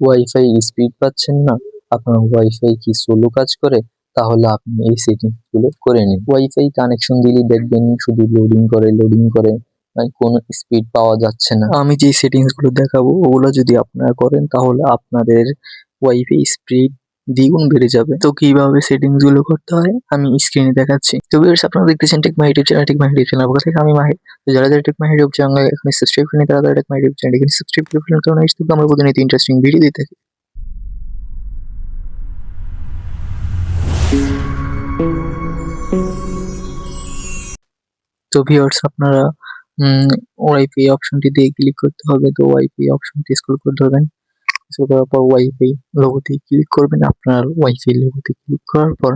Wifi speed পাচ্ছেন না, আপনার ওয়াইফাই কি স্লো কাজ করে, তাহলে আপনি এই সেটিংস গুলো করে নিন। ওয়াইফাই কানেকশন দিলেই দেখবেন শুধু লোডিং করে কোনো স্পিড পাওয়া যাচ্ছে না। আমি যে সেটিংস গুলো দেখাবো ওগুলো যদি আপনারা করেন তাহলে আপনাদের ওয়াইফাই স্পিড দ্বিগুণ বেড়ে যাবে। তো কিভাবে সেটিংস গুলো করতে হয় আমি স্ক্রিনে দেখাচ্ছি। তো ভিউয়ার্স, আপনারা দেখতেছেন tech my YouTube channel. Tech my YouTube channel থেকে আমি মাহির। তো যারা টেক মাই ইউটিউব চ্যানেল এখন সাবস্ক্রাইব করেনি তারা টেক মাই ইউটিউব চ্যানেল এখানে সাবস্ক্রাইব করে ফেলুন, কারণ এই আমরা প্রতিনিয়ত ইন্টারেস্টিং ভিডিও দিয়ে থাকি। তো ভিউয়ার্স, আপনারা ওয়াইফাই অপশনটি দিয়ে ক্লিক করতে হবে। তো ওয়াইফাই অপশনটি স্ক্রল করে ধরবেন, স্ক্রল করার পর ওয়াইফাই লোগোতে ক্লিক করবেন। আপনার ওয়াইফাই লোগোতে ক্লিক করার পর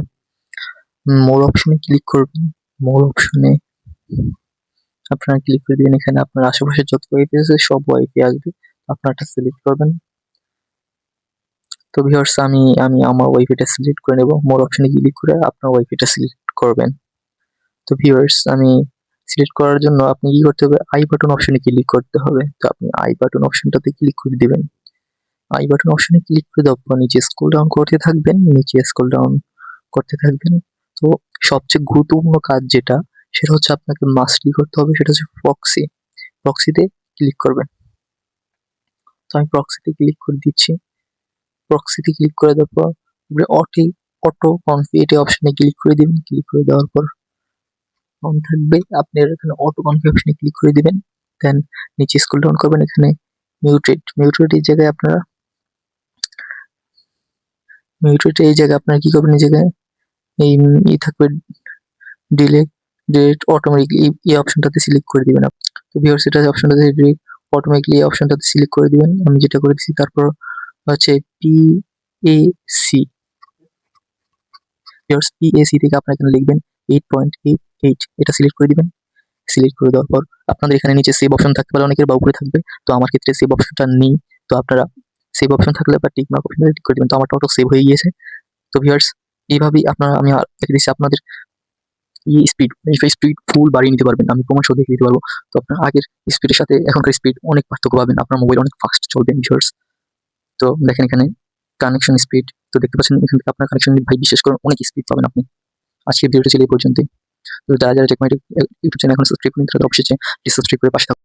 মোর অপশনে ক্লিক করবেন। মোর অপশনে আপনারা ক্লিক করে দিবেন। এখানে আপনার আশেপাশে যত ওয়াইফাই আছে সব ওয়াইফাই আসবে, আপনারটা সিলেক্ট করবেন। তো ভিউয়ার্স, আমি আমার ওয়াইফাইটা সিলেক্ট করে নেব। মোর অপশনে ক্লিক করে আপনার ওয়াইফাইটা সিলেক্ট করবেন। তো ভিউয়ার্স, আমি সিলেক্ট করার জন্য আপনি কি করতে হবে, আই বাটন অপশনে ক্লিক করতে হবে। তো আপনি আই বাটন অপশনটাতে ক্লিক করে দিবেন। আই বাটন অপশনে ক্লিক করে দেওয়ার পর নিচে স্ক্রল ডাউন করতে থাকবেন, তো সবচেয়ে গুরুত্বপূর্ণ কাজ যেটা, সেটা হচ্ছে আপনাকে মাস্টলি করতে হবে, সেটা হচ্ছে প্রক্সিতে ক্লিক করবেন। তো আমি প্রক্সিতে ক্লিক করে দিচ্ছি। প্রক্সিতে ক্লিক করে দেওয়ার পর অটো কনফিগ অপশনে ক্লিক করে দিবেন। ক্লিক করে দেওয়ার পর অন থাকবে, আপনি এখানে অটো কনফিগ অপশনে ক্লিক করে দিবেন। দেন নিচে স্ক্রল ডাউন করবেন, এখানে মিউটেড এই জায়গায় আপনারা কি করবেন, এই জায়গায় এই থাকবে ডিলেট অটোমেটিকলি এই অপশনটাতে সিলেক্ট করে দিবেন। তো ভিউয়ার্স, এটা অপশনটাতে অটোমেটিকলি এই অপশনটাতে সিলেক্ট করে দিবেন, আমি যেটা করে দিচ্ছি। তারপর হচ্ছে PAC। ভিউয়ার্স, PAC থেকে আপনারা এখানে লিখবেন 8.88, এটা সিলেক্ট করে দিবেন। সিলেক্ট করে দেওয়ার পর আপনাদের এখানে নিচে সেভ অপশন থাকতে পারে, অনেকের বা উপরে থাকবে। তো আমার ক্ষেত্রে সেভ অপশনটা নেই, তো আপনারা সেভ অপশন থাকলে বা টিক মার্ক অপশনে ক্লিক করে দিবেন। তো আমার অটো সেভ হয়ে গিয়েছে। তো ভিউয়ার্স, এইভাবেই আপনারা আমি দেখে দিচ্ছি আপনাদের ওয়াইফাই স্পিড ফুল বাড়িয়ে নিতে পারবেন। আমি প্রমাণ সহ দেখে দিতে পারবো। তো আপনার আগের স্পিডের সাথে এখনকার স্পিড অনেক পার্থক্য পাবেন, আপনার মোবাইল অনেক ফাস্ট চলবে ভিউয়ার্স। তো দেখেন এখানে কানেকশন স্পিড, তো দেখতে পাচ্ছেন এখান থেকে আপনার কানেকশন ভাই বিশ্বাস করুন অনেক স্পিড পাবেন আপনি। আজকের ভিডিওটা ছিল এই পর্যন্তই। তো যারা টেক মাই ইউটিউব চ্যানেল এখন সাবস্ক্রাইব করেন তারা অবশ্যই সাবস্ক্রাইব করে পাশে থাকুন।